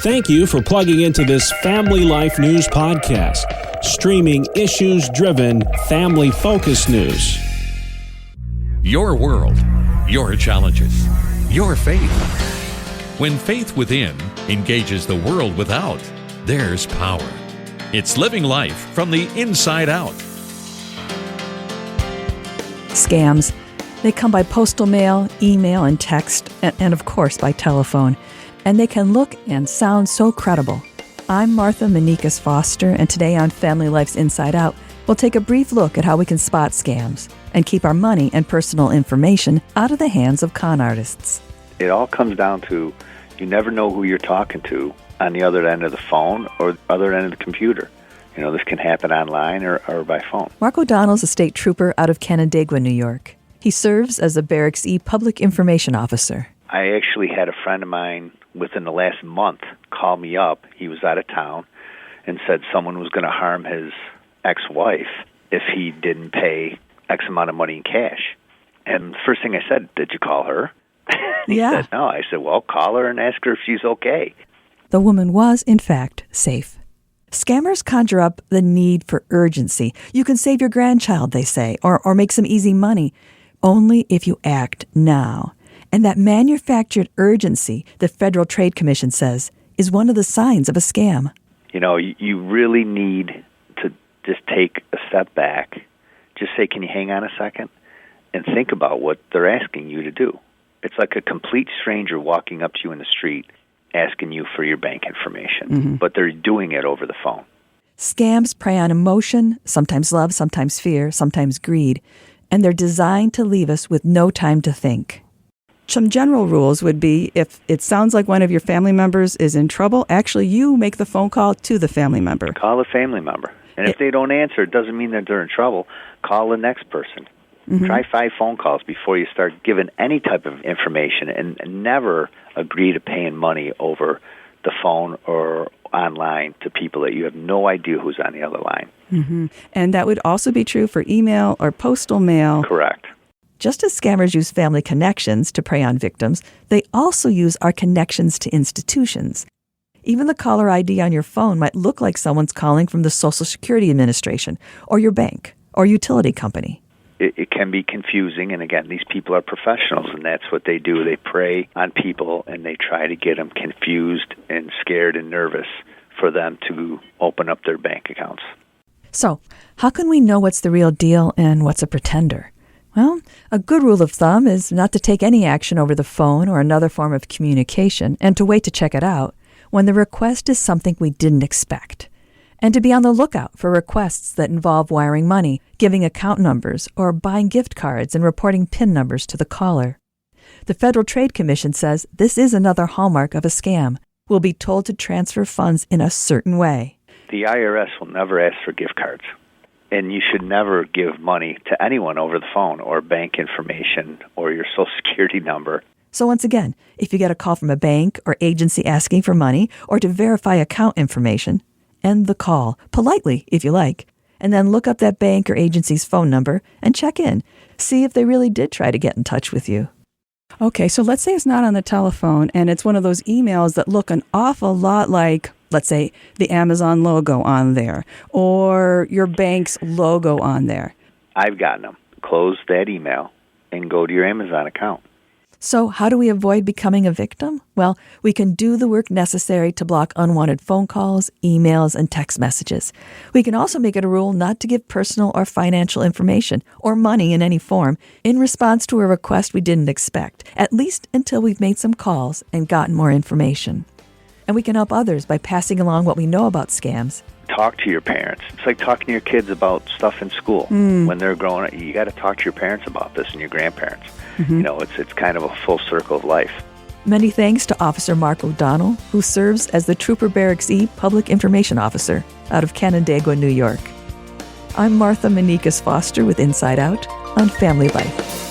Thank you for plugging into this Family Life News podcast, streaming issues-driven, family-focused news. Your world, your challenges, your faith. When faith within engages the world without, there's power. It's living life from the inside out. Scams. They come by postal mail, email, and text, and of course by telephone. And they can look and sound so credible. I'm Martha Manikas Foster, and today on Family Life's Inside Out, we'll take a brief look at how we can spot scams and keep our money and personal information out of the hands of con artists. It all comes down to you never know who you're talking to on the other end of the phone or other end of the computer. You know, this can happen online or by phone. Mark O'Donnell's a state trooper out of Canandaigua, New York. He serves as a Barracks E Public Information Officer. I actually had a friend of mine within the last month call me up. He was out of town and said someone was going to harm his ex-wife if he didn't pay X amount of money in cash. And the first thing I said, did you call her? He said, no. I said, well, call her and ask her if she's okay. The woman was, in fact, safe. Scammers conjure up the need for urgency. You can save your grandchild, they say, or make some easy money, only if you act now. And that manufactured urgency, the Federal Trade Commission says, is one of the signs of a scam. You know, you really need to just take a step back. Just say, can you hang on a second? And think about what they're asking you to do. It's like a complete stranger walking up to you in the street asking you for your bank information, but they're doing it over the phone. Scams prey on emotion, sometimes love, sometimes fear, sometimes greed, and they're designed to leave us with no time to think. Some general rules would be if it sounds like one of your family members is in trouble, actually you make the phone call to the family member. Call the family member. And if they don't answer, it doesn't mean that they're in trouble. Call the next person. Try 5 phone calls before you start giving any type of information, and never agree to paying money over the phone or online to people that you have no idea who's on the other line. And that would also be true for email or postal mail. Correct. Just as scammers use family connections to prey on victims, they also use our connections to institutions. Even the caller ID on your phone might look like someone's calling from the Social Security Administration or your bank or utility company. It can be confusing, and again, these people are professionals, and that's what they do. They prey on people, and they try to get them confused and scared and nervous for them to open up their bank accounts. So, how can we know what's the real deal and what's a pretender? Well, a good rule of thumb is not to take any action over the phone or another form of communication, and to wait to check it out when the request is something we didn't expect. And to be on the lookout for requests that involve wiring money, giving account numbers, or buying gift cards and reporting PIN numbers to the caller. The Federal Trade Commission says this is another hallmark of a scam. We'll be told to transfer funds in a certain way. The IRS will never ask for gift cards, and you should never give money to anyone over the phone or bank information or your Social Security number. So once again, if you get a call from a bank or agency asking for money or to verify account information, end the call, politely if you like, and then look up that bank or agency's phone number and check in. See if they really did try to get in touch with you. Okay, so let's say it's not on the telephone and it's one of those emails that look an awful lot like, let's say, the Amazon logo on there or your bank's logo on there. I've gotten them. Close that email and go to your Amazon account. So how do we avoid becoming a victim? Well, we can do the work necessary to block unwanted phone calls, emails, and text messages. We can also make it a rule not to give personal or financial information or money in any form in response to a request we didn't expect, at least until we've made some calls and gotten more information. And we can help others by passing along what we know about scams. Talk to your parents. It's like talking to your kids about stuff in school. When they're growing up, you got to talk to your parents about this and your grandparents. You know, it's kind of a full circle of life. Many thanks to Officer Mark O'Donnell, who serves as the Trooper Barracks E Public Information Officer out of Canandaigua, New York. I'm Martha Manikas Foster with Inside Out on Family Life.